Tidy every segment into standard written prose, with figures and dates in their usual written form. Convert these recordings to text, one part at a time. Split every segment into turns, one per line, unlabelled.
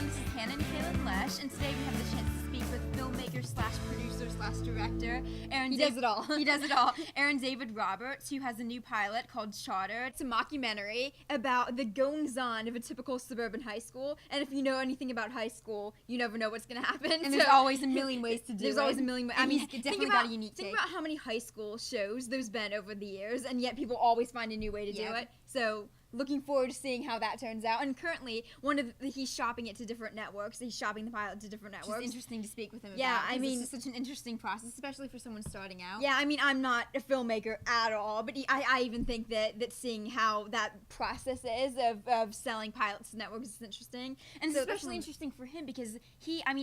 everyone, this is Hannah and Cailin Loesch, and today we have the chance to speak with filmmaker slash producer slash director
He does it all.
He does it all. Aaron David Roberts, who has a new pilot called Chartered.
It's a mockumentary about the goings-on of a typical suburban high school, and if you know anything about high school, you never know what's going to happen.
And there's always a million ways to do it.
There's always a million ways. I mean,
it's definitely got a unique take.
Think about how many high school shows there's been over the years, and yet people always find a new way to do it. So looking forward to seeing how that turns out. And currently, he's shopping it to different networks. He's shopping the pilot to different networks.
It's interesting to speak with him
yeah,
about.
I mean,
it's such an interesting process, especially for someone starting out.
Yeah, I mean, I'm not a filmmaker at all, but I even think that seeing how that process is of selling pilots to networks is interesting.
And it's especially interesting for him because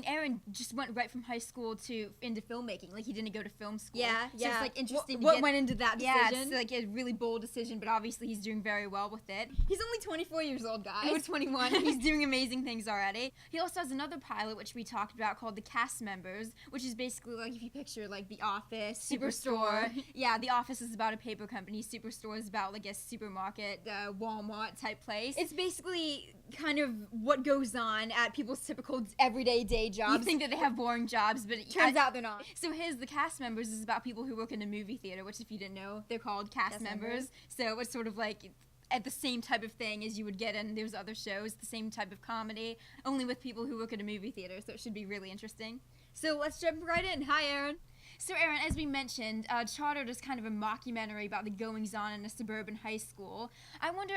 Aaron just went right from high school into filmmaking. Like, he didn't go to film school.
Yeah,
so it's like interesting.
What went into that decision?
Yeah, it's like a really bold decision, but obviously he's doing very well with it.
He's only 24 years old, guys.
He was 21. He's doing amazing things already. He also has another pilot, which we talked about, called The Cast Members, which is basically like if you picture like The Office, Superstore. Yeah, The Office is about a paper company. Superstore is about like a supermarket, Walmart type place.
It's basically kind of what goes on at people's typical everyday day jobs.
You think that they have boring jobs, but it
turns out they're not.
So The Cast Members is about people who work in a movie theater, which if you didn't know, they're called cast members. So it's sort of like at the same type of thing as you would get in those other shows, the same type of comedy, only with people who work at a movie theater, so it should be really interesting.
So let's jump right in. Hi, Aaron.
So Aaron, as we mentioned, Chartered is kind of a mockumentary about the goings-on in a suburban high school. I wonder,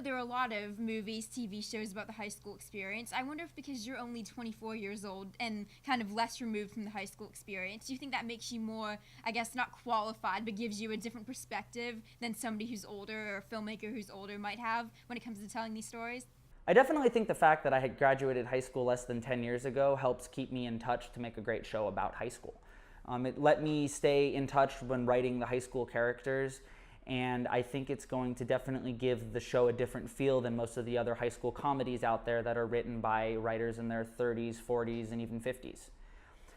there are a lot of movies, TV shows about the high school experience. I wonder if because you're only 24 years old and kind of less removed from the high school experience, do you think that makes you more, I guess, not qualified, but gives you a different perspective than somebody who's older or a filmmaker who's older might have when it comes to telling these stories?
I definitely think the fact that I had graduated high school less than 10 years ago helps keep me in touch to make a great show about high school. It let me stay in touch when writing the high school characters, and I think it's going to definitely give the show a different feel than most of the other high school comedies out there that are written by writers in their 30s, 40s, and even 50s.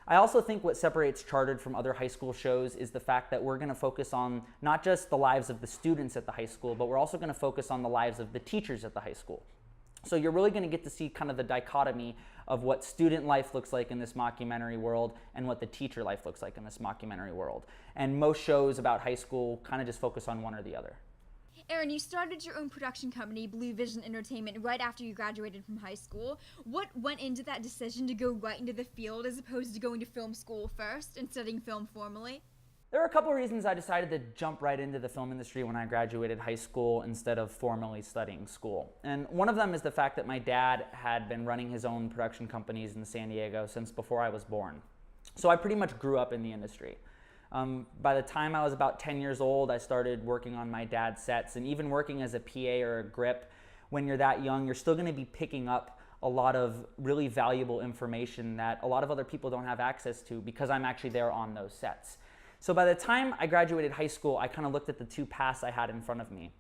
I also think what separates Chartered from other high school shows is the fact that we're going to focus on not just the lives of the students at the high school, but we're also going to focus on the lives of the teachers at the high school. So you're really going to get to see kind of the dichotomy of what student life looks like in this mockumentary world and what the teacher life looks like in this mockumentary world. And most shows about high school kind of just focus on one or the other.
Aaron, you started your own production company, Blue Vision Entertainment, right after you graduated from high school. What went into that decision to go right into the field as opposed to going to film school first and studying film formally?
There are a couple of reasons I decided to jump right into the film industry when I graduated high school instead of formally studying school. And one of them is the fact that my dad had been running his own production companies in San Diego since before I was born. So I pretty much grew up in the industry. By the time I was about 10 years old, I started working on my dad's sets, and even working as a PA or a grip. When you're that young, you're still going to be picking up a lot of really valuable information that a lot of other people don't have access to because I'm actually there on those sets. So by the time I graduated high school, I kind of looked at the two paths I had in front of me.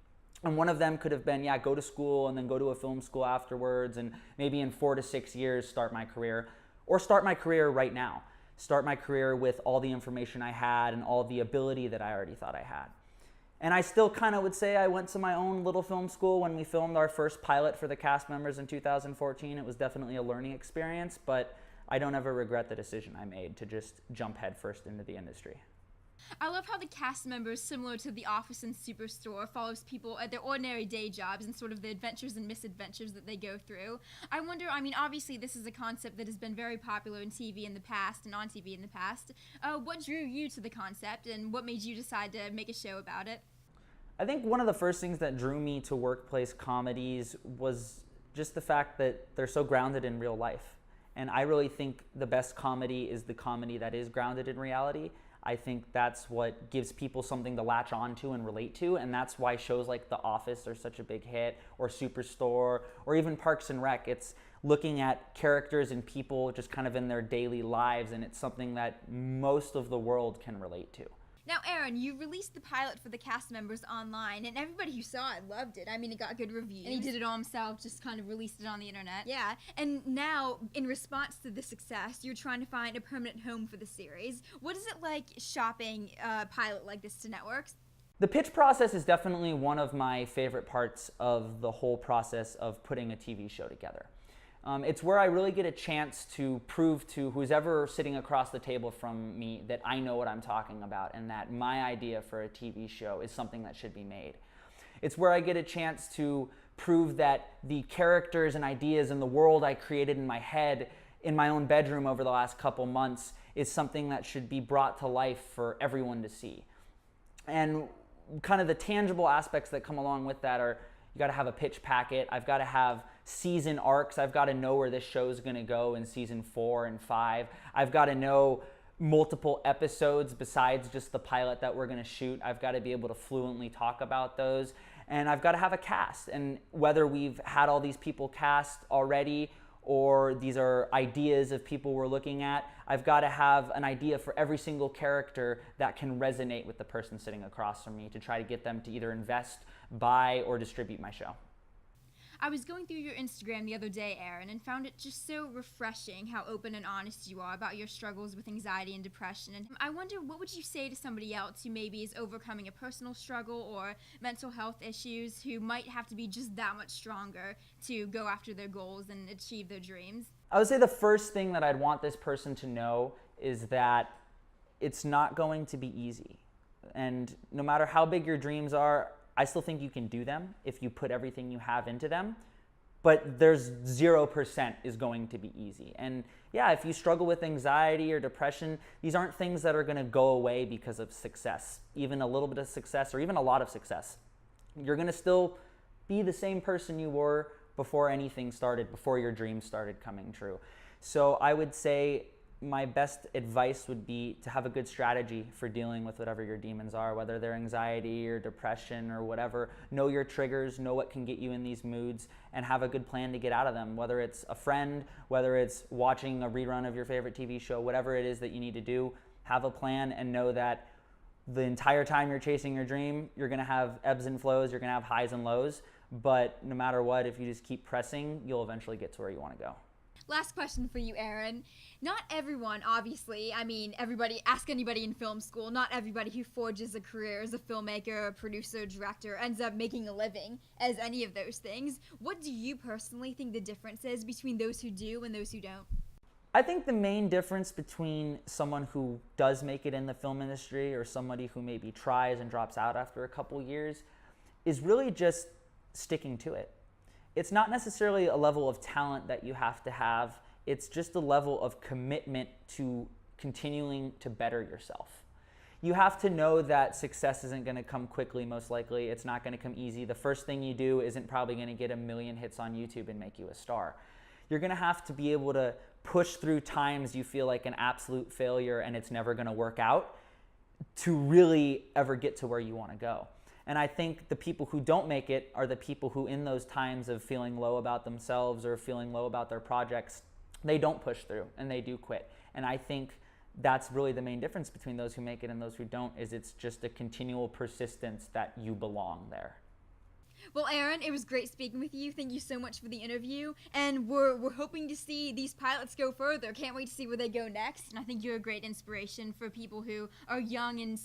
And one of them could have been, go to school and then go to a film school afterwards and maybe in 4 to 6 years start my career. Or start my career right now. Start my career with all the information I had and all the ability that I already thought I had. And I still kind of would say I went to my own little film school when we filmed our first pilot for The Cast Members in 2014. It was definitely a learning experience, but I don't ever regret the decision I made to just jump headfirst into the industry.
I love how The Cast Members, similar to The Office and Superstore, follows people at their ordinary day jobs and sort of the adventures and misadventures that they go through. I wonder, obviously this is a concept that has been very popular in TV in the past and on TV in the past. What drew you to the concept and what made you decide to make a show about it?
I think one of the first things that drew me to workplace comedies was just the fact that they're so grounded in real life. And I really think the best comedy is the comedy that is grounded in reality. I think that's what gives people something to latch onto and relate to, and that's why shows like The Office are such a big hit, or Superstore, or even Parks and Rec. It's looking at characters and people just kind of in their daily lives, and it's something that most of the world can relate to.
Now, Aaron, you released the pilot for The Cast Members online, and everybody who saw it loved it. It got good reviews.
And he did it all himself, just kind of released it on the internet.
Yeah, and now, in response to the success, you're trying to find a permanent home for the series. What is it like shopping a pilot like this to networks?
The pitch process is definitely one of my favorite parts of the whole process of putting a TV show together. It's where I really get a chance to prove to who's ever sitting across the table from me that I know what I'm talking about and that my idea for a TV show is something that should be made. It's where I get a chance to prove that the characters and ideas and the world I created in my head in my own bedroom over the last couple months is something that should be brought to life for everyone to see. And kind of the tangible aspects that come along with that are, you got to have a pitch packet. I've got to have season arcs. I've got to know where this show's going to go in season 4 and 5. I've got to know multiple episodes besides just the pilot that we're going to shoot. I've got to be able to fluently talk about those. And I've got to have a cast. And whether we've had all these people cast already or these are ideas of people we're looking at, I've got to have an idea for every single character that can resonate with the person sitting across from me to try to get them to either invest, buy, or distribute my show.
I was going through your Instagram the other day, Aaron, and found it just so refreshing how open and honest you are about your struggles with anxiety and depression. And I wonder, what would you say to somebody else who maybe is overcoming a personal struggle or mental health issues, who might have to be just that much stronger to go after their goals and achieve their dreams?
I would say the first thing that I'd want this person to know is that it's not going to be easy. And no matter how big your dreams are, I still think you can do them if you put everything you have into them, but there's 0% is going to be easy. And yeah, if you struggle with anxiety or depression, these aren't things that are going to go away because of success, even a little bit of success or even a lot of success. You're going to still be the same person you were before anything started, before your dreams started coming true. So I would say my best advice would be to have a good strategy for dealing with whatever your demons are, whether they're anxiety or depression or whatever. Know your triggers, know what can get you in these moods, and have a good plan to get out of them, whether it's a friend, whether it's watching a rerun of your favorite TV show, whatever it is that you need to do, have a plan and know that the entire time you're chasing your dream, you're gonna have ebbs and flows, you're gonna have highs and lows, but no matter what, if you just keep pressing, you'll eventually get to where you wanna go.
Last question for you, Aaron. Not everyone, obviously, ask anybody in film school, not everybody who forges a career as a filmmaker, a producer, director, ends up making a living as any of those things. What do you personally think the difference is between those who do and those who don't?
I think the main difference between someone who does make it in the film industry or somebody who maybe tries and drops out after a couple years is really just sticking to it. It's not necessarily a level of talent that you have to have. It's just a level of commitment to continuing to better yourself. You have to know that success isn't going to come quickly, most likely. It's not going to come easy. The first thing you do isn't probably going to get 1 million hits on YouTube and make you a star. You're going to have to be able to push through times you feel like an absolute failure and it's never going to work out to really ever get to where you want to go. And I think the people who don't make it are the people who, in those times of feeling low about themselves or feeling low about their projects, they don't push through and they do quit. And I think that's really the main difference between those who make it and those who don't, is it's just a continual persistence that you belong there.
Well, Aaron, it was great speaking with you. Thank you so much for the interview. And we're hoping to see these pilots go further. Can't wait to see where they go next.
And I think you're a great inspiration for people who are young and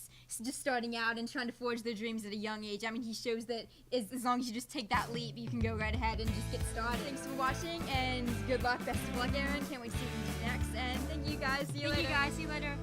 just starting out and trying to forge their dreams at a young age. I mean, he shows that as long as you just take that leap, you can go right ahead and just get started.
Thanks for watching, and good luck. Best of luck, Aaron. Can't wait to see what you do next. And thank you guys. See you later.
See you later.